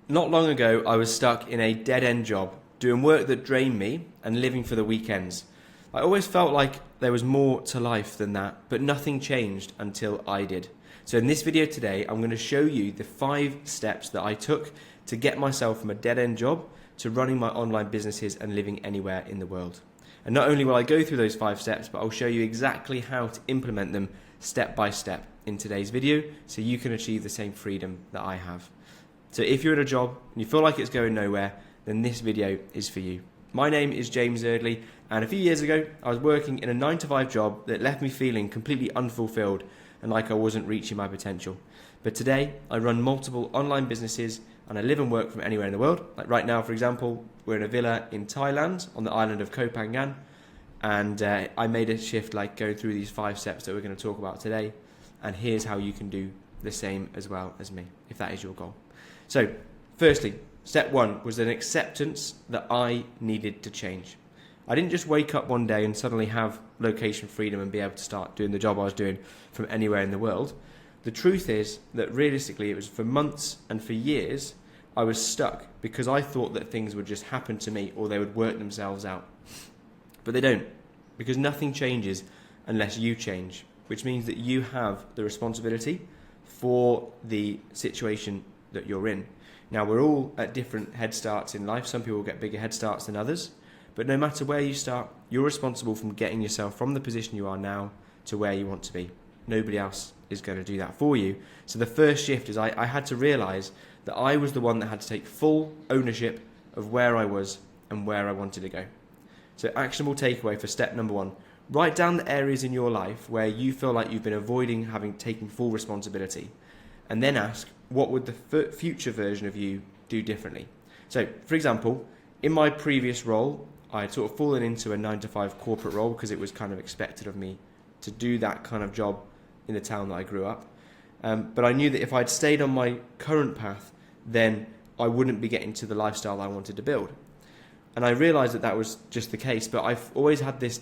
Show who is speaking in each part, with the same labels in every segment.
Speaker 1: Not long ago, I was stuck in a dead-end job, doing work that drained me and living for the weekends. I always felt like there was more to life than that, but nothing changed until I did. So in this video today, I'm going to show you the 5 steps that I took to get myself from a dead-end job to running my online businesses and living anywhere in the world. And not only will I go through those 5 steps, but I'll show you exactly how to implement them step by step in today's video so you can achieve the same freedom that I have. So if you're in a job and you feel like it's going nowhere, then this video is for you. My name is James Eardley, and a few years ago I was working in a 9-to-5 job that left me feeling completely unfulfilled and like I wasn't reaching my potential. But today I run multiple online businesses and I live and work from anywhere in the world. Like right now, for example, we're in a villa in Thailand on the island of Koh Phangan, and I made a shift like going through these 5 steps that we're going to talk about today, and here's how you can do the same as well as me if that is your goal. So, firstly, step 1 was an acceptance that I needed to change. I didn't just wake up one day and suddenly have location freedom and be able to start doing the job I was doing from anywhere in the world. The truth is that realistically, it was for months and for years I was stuck because I thought that things would just happen to me or they would work themselves out. But they don't, because nothing changes unless you change, which means that you have the responsibility for the situation that you're in. Now, we're all at different head starts in life. Some people get bigger head starts than others, but no matter where you start, you're responsible for getting yourself from the position you are now to where you want to be. Nobody else is going to do that for you. So the first shift is I had to realize that I was the one that had to take full ownership of where I was and where I wanted to go. So actionable takeaway for step number 1, write down the areas in your life where you feel like you've been avoiding taking full responsibility, and then ask, what would the future version of you do differently? So, for example, in my previous role, I had sort of fallen into a 9-to-5 corporate role because it was kind of expected of me to do that kind of job in the town that I grew up. But I knew that if I'd stayed on my current path, then I wouldn't be getting to the lifestyle I wanted to build. And I realised that that was just the case, but I've always had this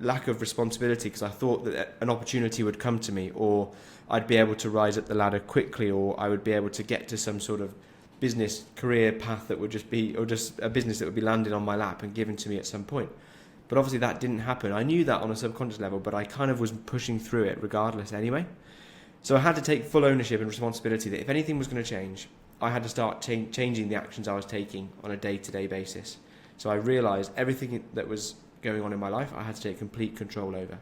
Speaker 1: lack of responsibility because I thought that an opportunity would come to me, or I'd be able to rise up the ladder quickly, or I would be able to get to some sort of business career path that would just be, or just a business that would be landed on my lap and given to me at some point. But obviously that didn't happen. I knew that on a subconscious level, but I kind of was pushing through it regardless anyway. So I had to take full ownership and responsibility that if anything was going to change, I had to start changing the actions I was taking on a day-to-day basis. So I realised everything that was going on in my life, I had to take complete control over.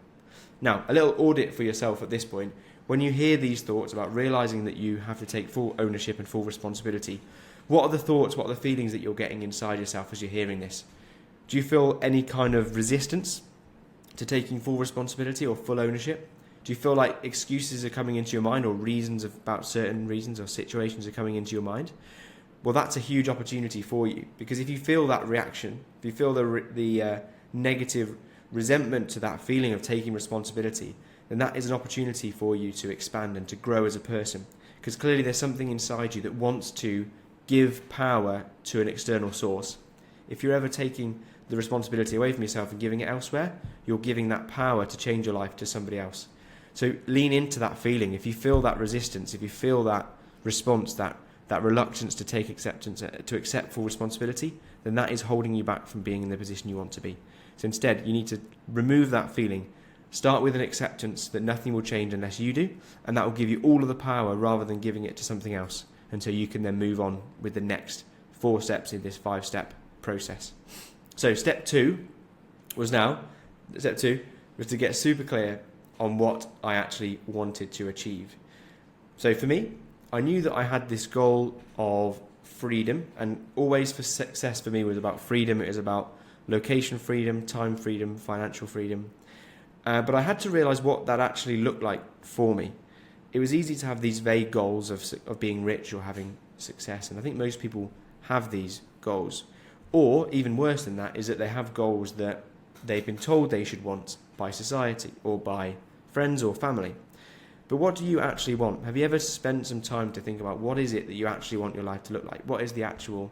Speaker 1: Now, a little audit for yourself at this point. When you hear these thoughts about realising that you have to take full ownership and full responsibility, what are the thoughts, what are the feelings that you're getting inside yourself as you're hearing this? Do you feel any kind of resistance to taking full responsibility or full ownership? Do you feel like excuses are coming into your mind, or reasons about certain reasons or situations are coming into your mind? Well, that's a huge opportunity for you, because if you feel that reaction, if you feel the negative resentment to that feeling of taking responsibility, then that is an opportunity for you to expand and to grow as a person, because clearly there's something inside you that wants to give power to an external source. If you're ever taking the responsibility away from yourself and giving it elsewhere, you're giving that power to change your life to somebody else. So lean into that feeling. If you feel that resistance, if you feel that response, that reluctance to take acceptance, to accept full responsibility, then that is holding you back from being in the position you want to be. So instead, you need to remove that feeling. Start with an acceptance that nothing will change unless you do, and that will give you all of the power rather than giving it to something else, until you can then move on with the next 4 steps in this 5-step process. So step 2 was to get super clear on what I actually wanted to achieve. So for me, I knew that I had this goal of freedom, and always for success for me was about freedom. It was about location freedom, time freedom, financial freedom. But I had to realize what that actually looked like for me. It was easy to have these vague goals of being rich or having success, and I think most people have these goals. Or even worse than that is that they have goals that they've been told they should want by society or by friends or family. But what do you actually want? Have you ever spent some time to think about what is it that you actually want your life to look like? What is the actual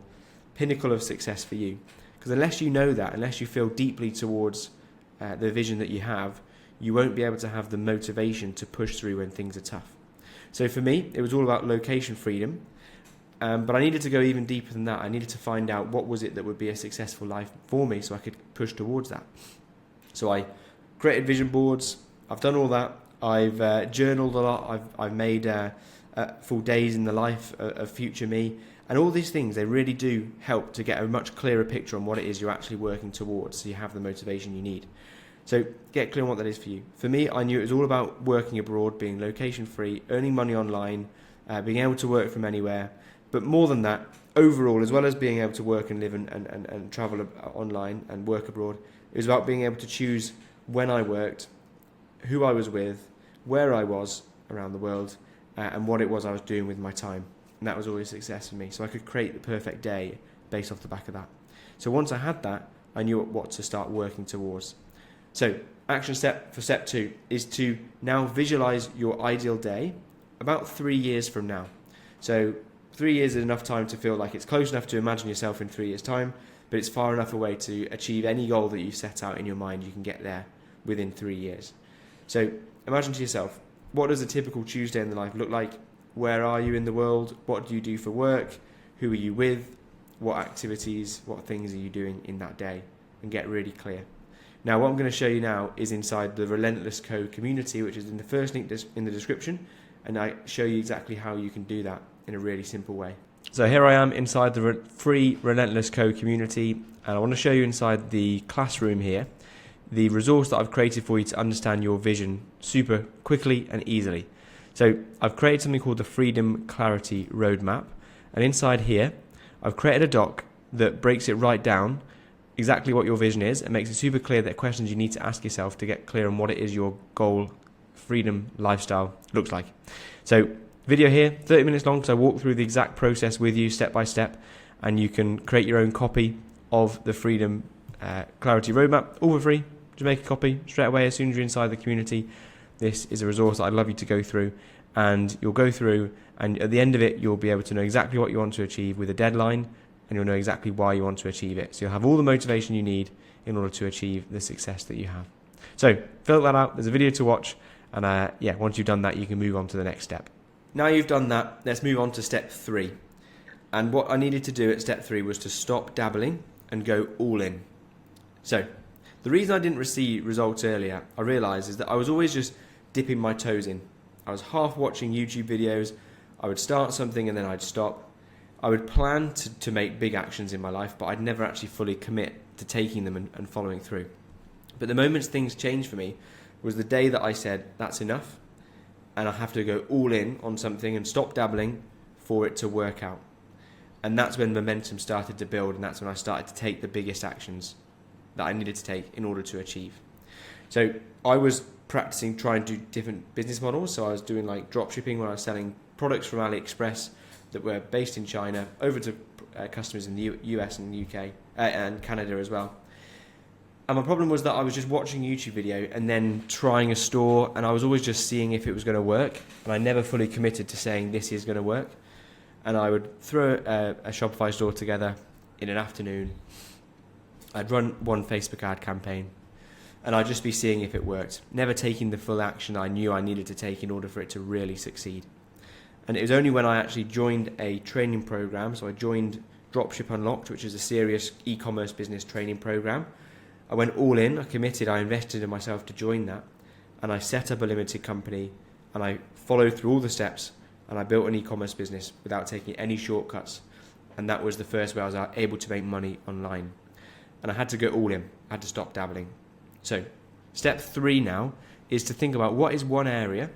Speaker 1: pinnacle of success for you? Because unless you know that, unless you feel deeply towards the vision that you have, you won't be able to have the motivation to push through when things are tough. So for me, it was all about location freedom. But I needed to go even deeper than that. I needed to find out what was it that would be a successful life for me so I could push towards that. So I created vision boards. I've done all that. I've journaled a lot. I've made full days in the life of future me. And all these things, they really do help to get a much clearer picture on what it is you're actually working towards, so you have the motivation you need. So get clear on what that is for you. For me, I knew it was all about working abroad, being location free, earning money online, being able to work from anywhere. But more than that, overall, as well as being able to work and live and travel online and work abroad, it was about being able to choose when I worked, who I was with, where I was around the world, and what it was I was doing with my time. And that was always success for me. So I could create the perfect day based off the back of that. So once I had that, I knew what to start working towards. So action step for step 2 is to now visualize your ideal day about 3 years from now. So 3 years is enough time to feel like it's close enough to imagine yourself in 3 years' time, but it's far enough away to achieve any goal that you set out in your mind. You can get there within 3 years. So imagine to yourself, what does a typical Tuesday in the life look like? Where are you in the world? What do you do for work? Who are you with? What activities, what things are you doing in that day? And get really clear. Now, what I'm going to show you now is inside the Relentless Co community, which is in the first link in the description. And I show you exactly how you can do that in a really simple way. So here I am inside the free Relentless Co community. And I want to show you inside the classroom here, the resource that I've created for you to understand your vision super quickly and easily. So I've created something called the Freedom Clarity Roadmap, and inside here I've created a doc that breaks it right down exactly what your vision is and makes it super clear that questions you need to ask yourself to get clear on what it is your goal, freedom, lifestyle looks like. So video here, 30 minutes long, so I walk through the exact process with you step by step, and you can create your own copy of the Freedom Clarity Roadmap all for free. Just make a copy straight away as soon as you're inside the community. This is a resource that I'd love you to go through, and you'll go through, and at the end of it you'll be able to know exactly what you want to achieve with a deadline, and you'll know exactly why you want to achieve it. So you'll have all the motivation you need in order to achieve the success that you have. So fill that out. There's a video to watch, and once you've done that, you can move on to the next step. Now you've done that, let's move on to step 3. And what I needed to do at step 3 was to stop dabbling and go all in. So the reason I didn't receive results earlier, I realised, is that I was always just dipping my toes in. I was half watching YouTube videos. I would start something and then I'd stop. I would plan to make big actions in my life, but I'd never actually fully commit to taking them and following through. But the moment things changed for me was the day that I said, that's enough, and I have to go all in on something and stop dabbling for it to work out. And that's when momentum started to build, and that's when I started to take the biggest actions that I needed to take in order to achieve. So I was practicing trying to do different business models. So I was doing like drop shipping, when I was selling products from AliExpress that were based in China over to customers in the US and the UK and Canada as well. And my problem was that I was just watching a YouTube video and then trying a store, and I was always just seeing if it was going to work, and I never fully committed to saying this is going to work. And I would throw a Shopify store together in an afternoon. I'd run one Facebook ad campaign, and I'd just be seeing if it worked, never taking the full action I knew I needed to take in order for it to really succeed. And it was only when I actually joined a training program, so I joined Dropship Unlocked, which is a serious e-commerce business training program. I went all in, I committed, I invested in myself to join that, and I set up a limited company, and I followed through all the steps, and I built an e-commerce business without taking any shortcuts. And that was the first way I was able to make money online. And I had to go all in. I had to stop dabbling. So step 3 now is to think about what is one area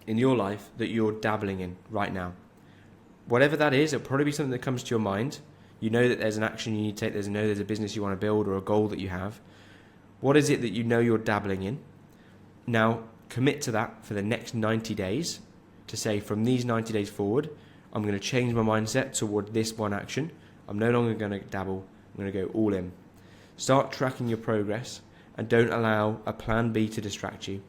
Speaker 1: in your life that you're dabbling in right now. Whatever that is, it'll probably be something that comes to your mind. You know that there's an action you need to take. There's a business you want to build or a goal that you have. What is it that you know you're dabbling in? Now commit to that for the next 90 days to say, from these 90 days forward, I'm going to change my mindset toward this one action. I'm no longer going to dabble. I'm going to go all in. Start tracking your progress, and don't allow a plan B to distract you.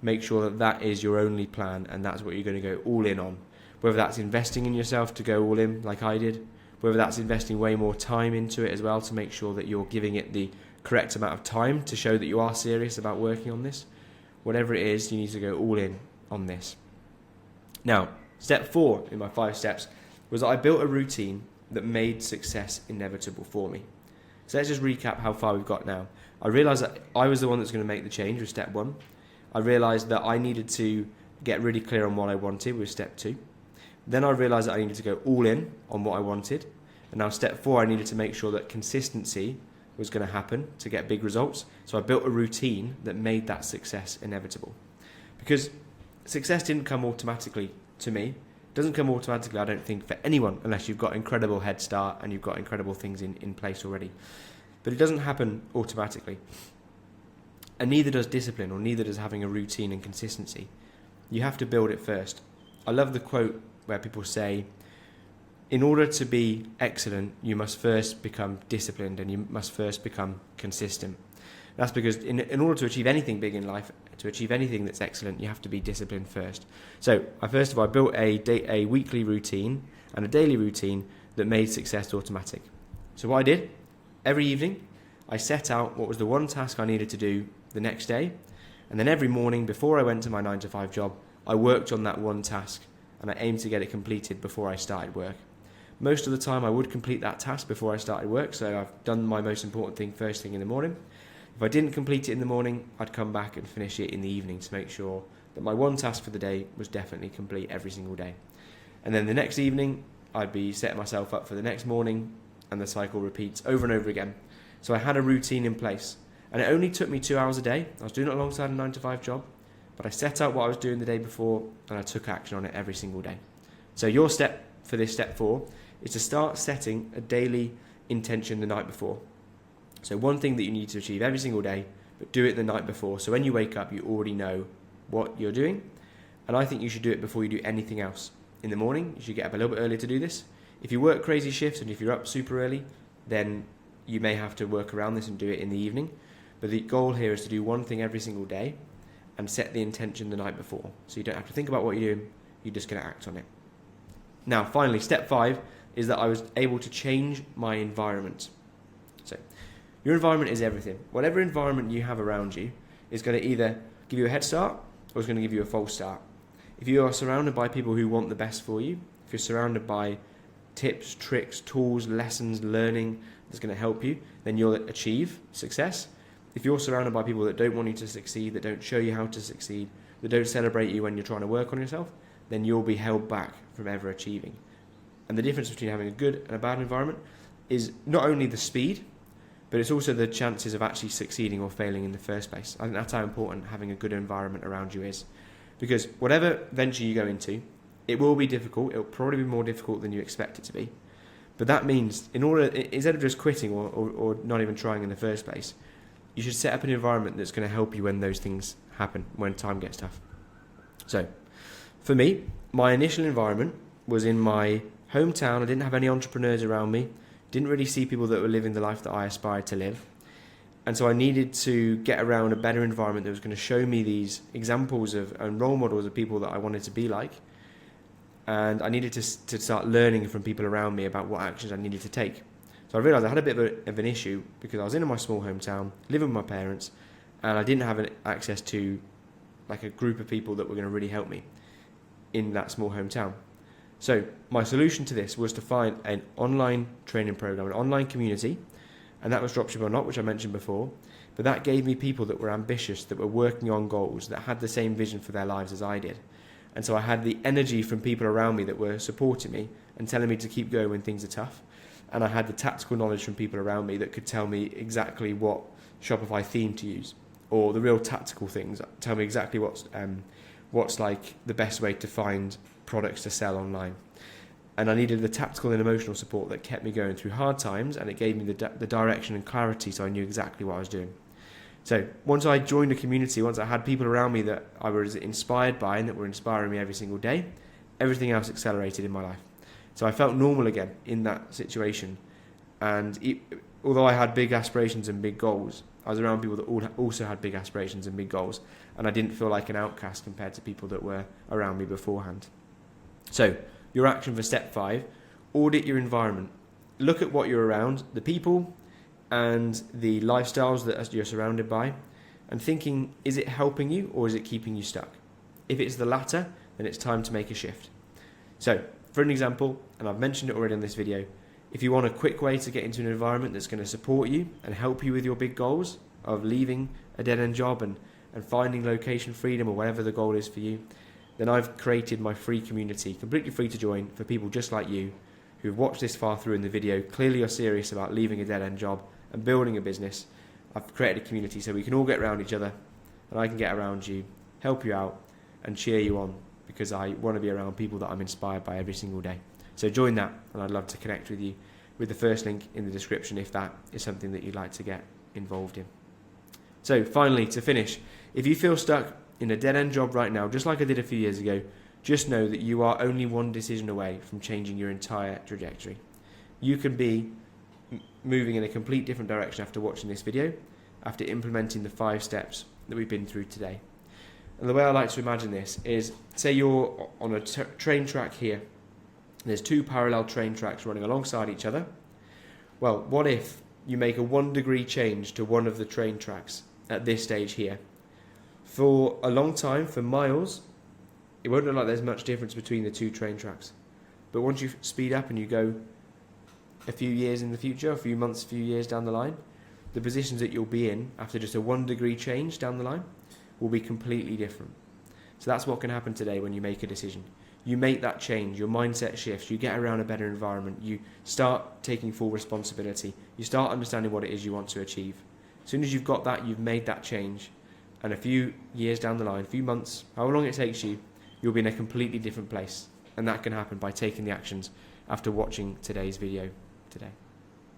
Speaker 1: Make sure that that is your only plan, and that's what you're going to go all in on. Whether that's investing in yourself to go all in like I did, whether that's investing way more time into it as well to make sure that you're giving it the correct amount of time to show that you are serious about working on this. Whatever it is, you need to go all in on this. Now, step 4 in my 5 steps was that I built a routine that made success inevitable for me. So let's just recap how far we've got now. I realised that I was the one that's going to make the change with step 1. I realised that I needed to get really clear on what I wanted with step 2. Then I realised that I needed to go all in on what I wanted. And now step 4, I needed to make sure that consistency was going to happen to get big results. So I built a routine that made that success inevitable. Because success didn't come automatically to me. It doesn't come automatically, I don't think, for anyone, unless you've got incredible head start and you've got incredible things in place already. But it doesn't happen automatically. And neither does discipline, or neither does having a routine and consistency. You have to build it first. I love the quote where people say, in order to be excellent, you must first become disciplined and you must first become consistent. That's because in order to achieve anything big in life, to achieve anything that's excellent, you have to be disciplined first. So I built a weekly routine and a daily routine that made success automatic. So what I did, every evening, I set out what was the one task I needed to do the next day. And then every morning before I went to my 9-to-5 job, I worked on that one task and I aimed to get it completed before I started work. Most of the time I would complete that task before I started work, so I've done my most important thing first thing in the morning. If I didn't complete it in the morning, I'd come back and finish it in the evening to make sure that my one task for the day was definitely complete every single day. And then the next evening, I'd be setting myself up for the next morning, and the cycle repeats over and over again. So I had a routine in place, and it only took me 2 hours a day. I was doing it alongside a 9-to-5 job, but I set out what I was doing the day before, and I took action on it every single day. So your step for this step 4 is to start setting a daily intention the night before. So one thing that you need to achieve every single day, but do it the night before. So when you wake up, you already know what you're doing. And I think you should do it before you do anything else. In the morning, you should get up a little bit earlier to do this. If you work crazy shifts and if you're up super early, then you may have to work around this and do it in the evening. But the goal here is to do one thing every single day and set the intention the night before. So you don't have to think about what you're doing, you're just going to act on it. Now, finally, step 5 is that I was able to change my environment. So your environment is everything. Whatever environment you have around you is going to either give you a head start or it's going to give you a false start. If you are surrounded by people who want the best for you, if you're surrounded by tips, tricks, tools, lessons, learning that's going to help you, then you'll achieve success. If you're surrounded by people that don't want you to succeed, that don't show you how to succeed, that don't celebrate you when you're trying to work on yourself, then you'll be held back from ever achieving. And the difference between having a good and a bad environment is not only the speed, but it's also the chances of actually succeeding or failing in the first place. I think that's how important having a good environment around you is. Because whatever venture you go into, it will be difficult. It will probably be more difficult than you expect it to be. But that means, instead of just quitting or not even trying in the first place, you should set up an environment that's going to help you when those things happen, when time gets tough. So, for me, my initial environment was in my hometown. I didn't have any entrepreneurs around me. Didn't really see people that were living the life that I aspired to live. And so I needed to get around a better environment that was going to show me these examples of and role models of people that I wanted to be like. And I needed to start learning from people around me about what actions I needed to take. So I realised I had a bit of an issue because I was in my small hometown, living with my parents, and I didn't have access to like a group of people that were going to really help me in that small hometown. So my solution to this was to find an online training program, an online community, and that was Dropship or Not, which I mentioned before. But that gave me people that were ambitious, that were working on goals, that had the same vision for their lives as I did. And so I had the energy from people around me that were supporting me and telling me to keep going when things are tough. And I had the tactical knowledge from people around me that could tell me exactly what Shopify theme to use, or the real tactical things, tell me exactly what's like the best way to find products to sell online. And I needed the tactical and emotional support that kept me going through hard times, and it gave me the direction and clarity so I knew exactly what I was doing. So once I joined a community, once I had people around me that I was inspired by and that were inspiring me every single day, everything else accelerated in my life. So I felt normal again in that situation. And although I had big aspirations and big goals, I was around people that also had big aspirations and big goals, and I didn't feel like an outcast compared to people that were around me beforehand. So your action for step 5, audit your environment. Look at what you're around, the people and the lifestyles that you're surrounded by, and thinking, is it helping you or is it keeping you stuck? If it's the latter, then it's time to make a shift. So For an example, and I've mentioned it already in this video, if you want a quick way to get into an environment that's going to support you and help you with your big goals of leaving a dead-end job and finding location freedom or whatever the goal is for you, then I've created my free community, completely free to join, for people just like you who've watched this far through in the video, clearly are serious about leaving a dead-end job and building a business. I've created a community so we can all get around each other, and I can get around you, help you out, and cheer you on, because I want to be around people that I'm inspired by every single day. So join that, and I'd love to connect with you with the first link in the description if that is something that you'd like to get involved in. So finally, to finish, if you feel stuck in a dead-end job right now, just like I did a few years ago, just know that you are only one decision away from changing your entire trajectory. You can be moving in a complete different direction after watching this video, after implementing the 5 steps that we've been through today. And the way I like to imagine this is, say you're on a train track here. There's 2 parallel train tracks running alongside each other. Well, what if you make a 1 degree change to one of the train tracks at this stage here? For a long time, for miles, it won't look like there's much difference between the 2 train tracks. But once you speed up and you go a few years in the future, a few months, a few years down the line, the positions that you'll be in after just a 1 degree change down the line will be completely different. So that's what can happen today when you make a decision. You make that change, your mindset shifts, you get around a better environment, you start taking full responsibility, you start understanding what it is you want to achieve. As soon as you've got that, you've made that change, and a few years down the line, a few months, however long it takes you, you'll be in a completely different place. And that can happen by taking the actions after watching today's video today.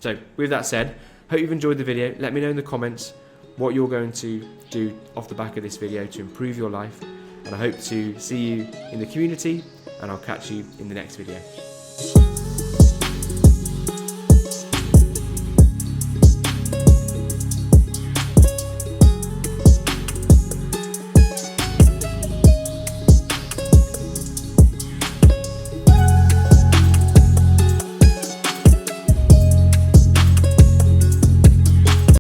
Speaker 1: So with that said, hope you've enjoyed the video. Let me know in the comments what you're going to do off the back of this video to improve your life. And I hope to see you in the community, and I'll catch you in the next video.